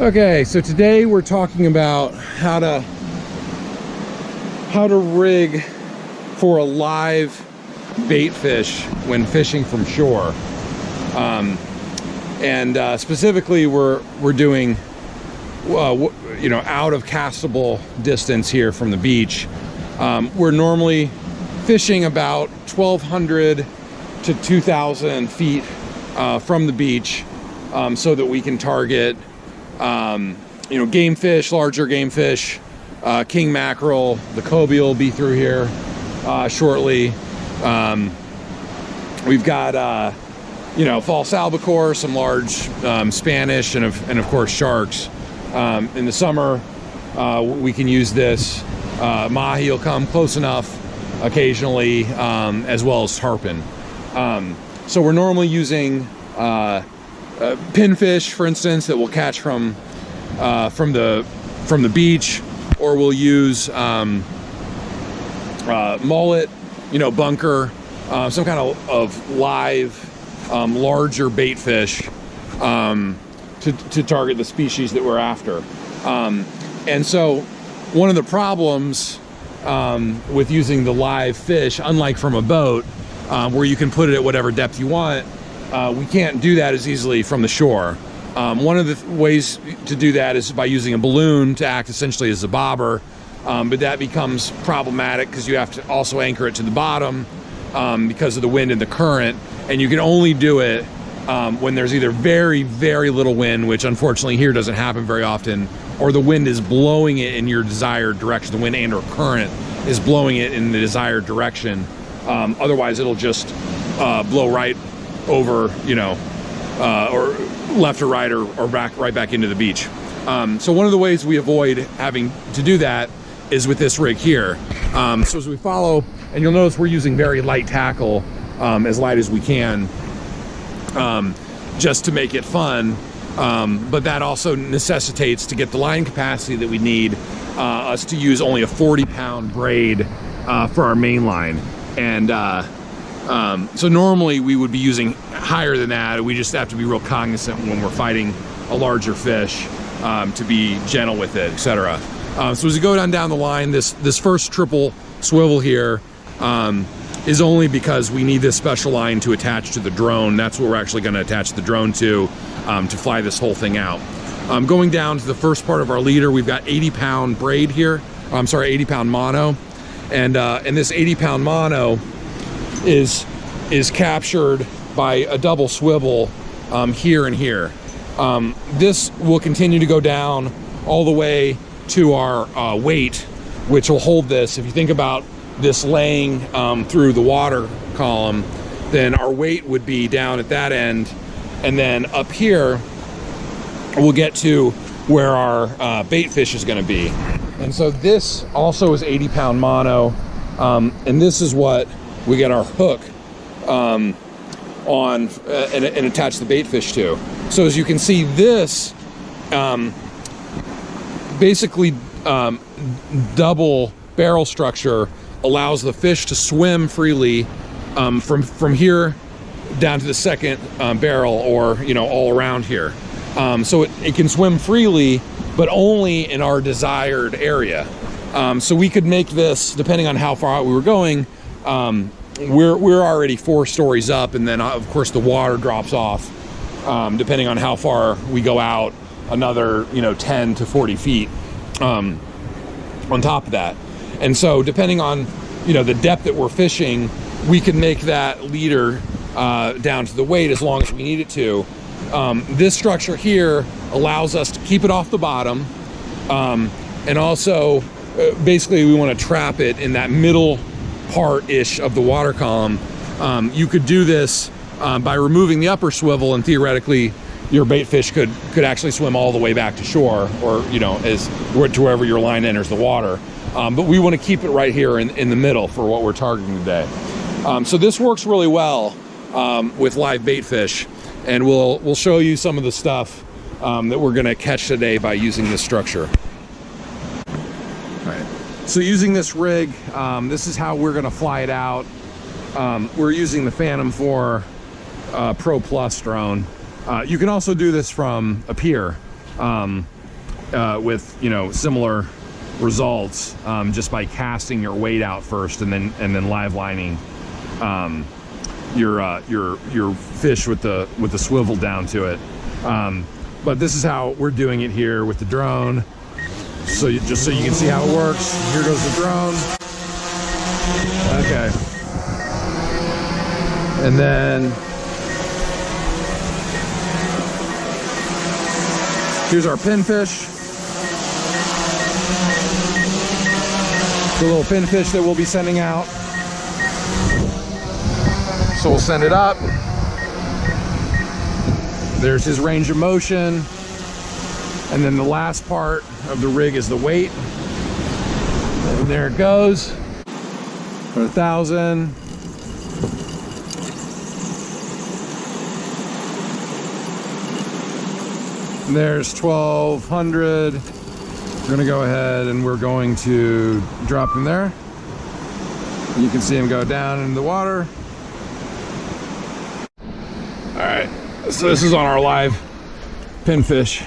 Okay, so today we're talking about how to rig for a live bait fish when fishing from shore. Specifically we're doing out of castable distance here from the beach. We're normally fishing about 1,200 to 2,000 feet from the beach, so that we can target game fish, larger game fish, king mackerel. The cobia will be through here shortly. We've got false albacore, some large Spanish, and of course sharks. In the summer we can use this. Mahi will come close enough occasionally, as well as tarpon. So we're normally using pinfish, for instance, that we'll catch from the beach, or we'll use mullet, bunker, some kind of live, larger bait fish to target the species that we're after. And so one of the problems with using the live fish, unlike from a boat, where you can put it at whatever depth you want, we can't do that as easily from the shore. One of the ways to do that is by using a balloon to act essentially as a bobber, but that becomes problematic because you have to also anchor it to the bottom because of the wind and the current, and you can only do it when there's either very, very little wind, which unfortunately here doesn't happen very often, or the wind is blowing it in your desired direction. The wind and or current is blowing it in the desired direction. Otherwise it'll just blow right over, or left or right, or right back into the beach. So one of the ways we avoid having to do that is with this rig here. So as we follow, and you'll notice we're using very light tackle, as light as we can, just to make it fun. But that also necessitates, to get the line capacity that we need, us to use only a 40-pound braid for our main line. And so normally we would be using higher than that. We just have to be real cognizant when we're fighting a larger fish, to be gentle with it, etc. So as we go down the line, this first triple swivel here is only because we need this special line to attach to the drone. That's what we're actually going to attach the drone to fly this whole thing out. Going down to the first part of our leader, we've got 80-pound braid here. 80-pound mono, and this 80-pound mono is captured by a double swivel here and here. This will continue to go down all the way to our weight, which will hold this. If you think about this laying through the water column, then our weight would be down at that end, and then up here we'll get to where our bait fish is going to be. And so this also is 80-pound mono, and this is what we get our hook on and attach the bait fish to. So as you can see, this basically double barrel structure allows the fish to swim freely from here down to the second barrel, or all around here. So it can swim freely, but only in our desired area. So we could make this, depending on how far out we were going, we're already 4 stories up, and then of course the water drops off, depending on how far we go out, another 10 to 40 feet on top of that. And so depending on the depth that we're fishing, we can make that leader down to the weight as long as we need it to. This structure here allows us to keep it off the bottom, and also basically we want to trap it in that middle part-ish of the water column. You could do this by removing the upper swivel, and theoretically your bait fish could actually swim all the way back to shore, or as to wherever your line enters the water. But we want to keep it right here in the middle for what we're targeting today. So this works really well with live bait fish, and we'll show you some of the stuff that we're going to catch today by using this structure. All right. So using this rig, this is how we're going to fly it out. We're using the Phantom 4 Pro Plus drone. You can also do this from a pier. with, you know, similar results, just by casting your weight out first and then live lining your fish with the swivel down to it. But this is how we're doing it here with the drone. So just so you can see how it works. Here goes the drone. Okay. And then here's our pinfish. The little pinfish that we'll be sending out. So we'll send it up. There's his range of motion. And then the last part of the rig is the weight. And there it goes. 1,000. There's 1,200. We're gonna go ahead and we're going to drop him there. You can see him go down into the water. All right, so this is on our live pinfish.